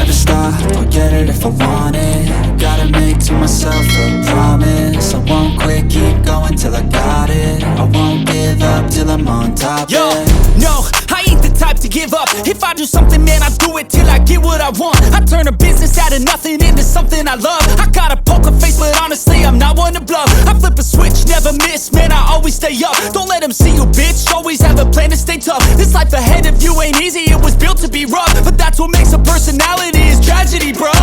Never stop, I'll get it if I want it. Gotta make to myself a promise. I won't quit, keep going till I got it. I won't give up till I'm on top. Yo, no, I ain't the type to give up. If I do something, man, I do it till I get what I want. I turn a business out of nothing into something I love. I got a poker face, but honestly, I'm not one to bluff. I flip a switch, never miss, man, I always stay up. Don't let them see you, bitch, always have a plan to stay tough. This life ahead of you ain't easy, it was built to be rough. But that's what makes a personality, is tragedy, bruh.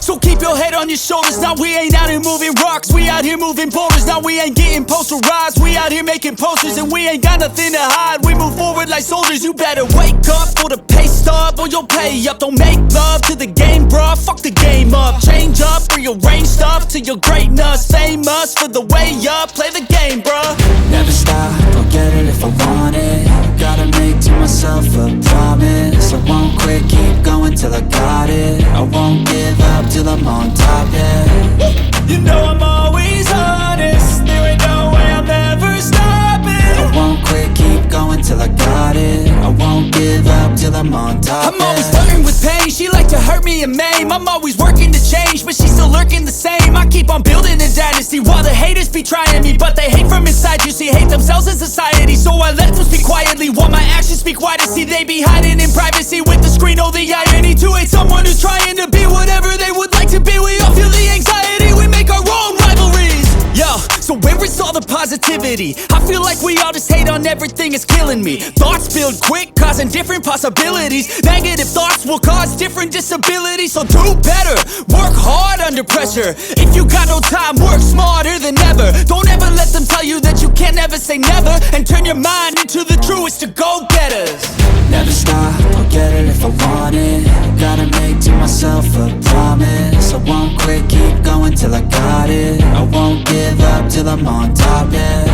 So keep your head on your shoulders. Now we ain't out here moving rocks, we out here moving boulders. Now we ain't getting posterized, we out here making posters. And we ain't got nothing to hide, we move forward like soldiers. You better wake up for the pay stub, or you'll pay up. Don't make love to the game, bruh, fuck the game up. Change up, rearrange stuff to your greatness. Famous for the way up, play the game, bruh. Never stop, I'll get it if I want it. Gotta make to myself a promise. I won't quit, keep going till I got it. I won't give up till I'm on top, yeah. You know I'm always honest, there ain't no way I'm ever stopping. I won't quit, keep going till I got it. I won't give up till I'm on top, I'm always flirting with pain, she like to hurt me and maim. I'm always working to change, but she's still lurking the same. I keep on building a dynasty while the haters be trying me. But they hate from inside, you see, hate themselves in society. So I let them speak quietly while my actions speak wider. See, they be hiding in privacy with the screen, oh the irony. To hate someone who's trying to be whatever they would like to be. We all feel the anxiety, we make our own rivalries. Yo, so where is all the positivity? I feel like we all just hate on everything, it's killing me. Thoughts build quick, causing different possibilities. Negative thoughts will cause different disabilities. So do better, work hard under pressure. If you got no time, work smarter than ever. Don't ever let them tell you that you can't ever say never. And turn your mind into the truest to go-getters. Never stop, I'll get it if I want it. Gotta make to myself a promise. I won't quit, keep going till I got it. I won't give up till I'm on top, yeah.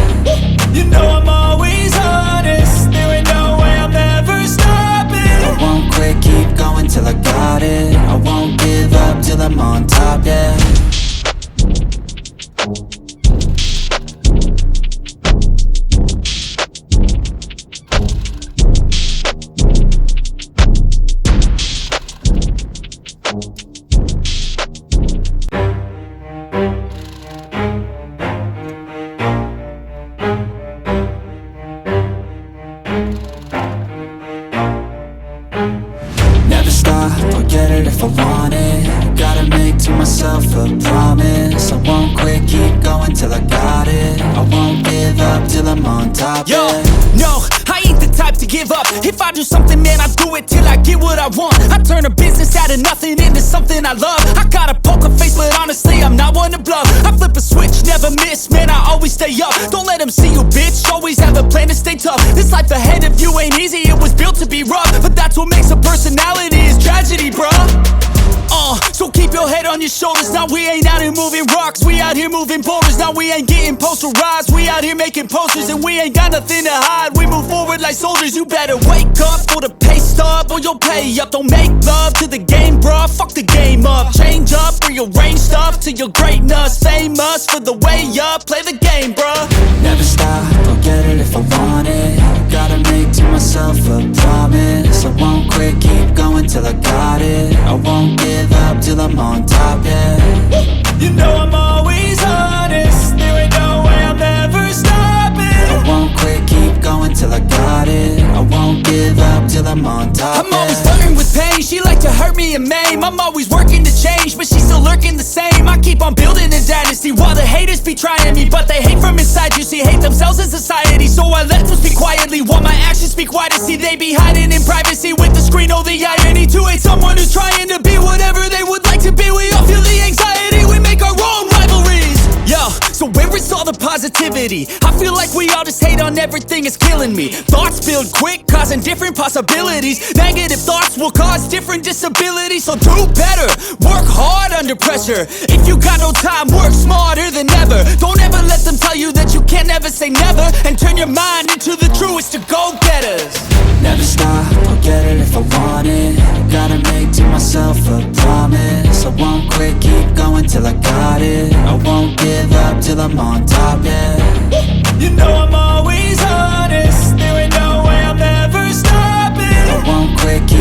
You know I'm always honest, there ain't no way I'm ever stopping. I won't quit, keep going till I got it. I won't give up till I'm on top, yeah. Never stop, I'll get it if I want it. Gotta make to myself a promise. I won't quit, keep going till I got it. I won't give up till I'm on top, Yo, yeah. no, I ain't the type to give up. If I do something, man, I do it till I get what I want. I turn a business out of nothing into something I love. I got a poker face, but honestly, I'm not one to bluff. I flip a switch, never miss, man, I always stay up. Don't let them see you, bitch, always have a plan to stay tough. This life ahead of you ain't easy, it was built to be rough. But that's what makes a personality, is tragedy, bruh. So keep your head on your shoulders. Now we ain't out here moving rocks, we out here moving boulders. Now we ain't getting posterized, we out here making posters. And we ain't got nothing to hide, we move forward like soldiers. You better wake up for the pay stub, or you'll pay up. Don't make love to the game, bruh, fuck the game up. Change up, rearrange stuff to your greatness. Famous for the way up, play the game, bruh. Never stop, I'll get it if I want it. Gotta make to myself a promise. I won't quit, keep going till I got it. I won't give up till I'm on top, yeah. You know I'm always honest, there ain't no way I'm ever stopping. I won't quit, keep going till I got it. I won't give up till I'm on top, I'm always flirting with pain, she like to hurt me and maim. I'm always working to change, but she's still lurking the same. I keep on building a dynasty while the haters be trying me. But they hate from inside, you see, hate themselves in society. So I let them speak quietly while my actions speak wider. See, they be hiding in privacy with the screen, oh the irony. To hate someone who's trying to be whatever they would like to be. We all feel the anxiety, we make our own rivalries. Yo, so where is all the positivity? I feel like we all just hate on everything, it's killing me. Thoughts build quick, causing different possibilities. Negative thoughts will cause different disabilities. So do better, work hard under pressure. If you got no time, work smarter than ever. Don't ever let them tell you that you can't ever say never. And turn your mind into the truest to go-getters. Never stop, I'll get it if I want it. Gotta make to myself a promise. I won't quit, keep going till I got it. I won't give up till I'm on top, yeah. You know I'm always honest, there ain't no way I'm ever stopping. I won't quit, keep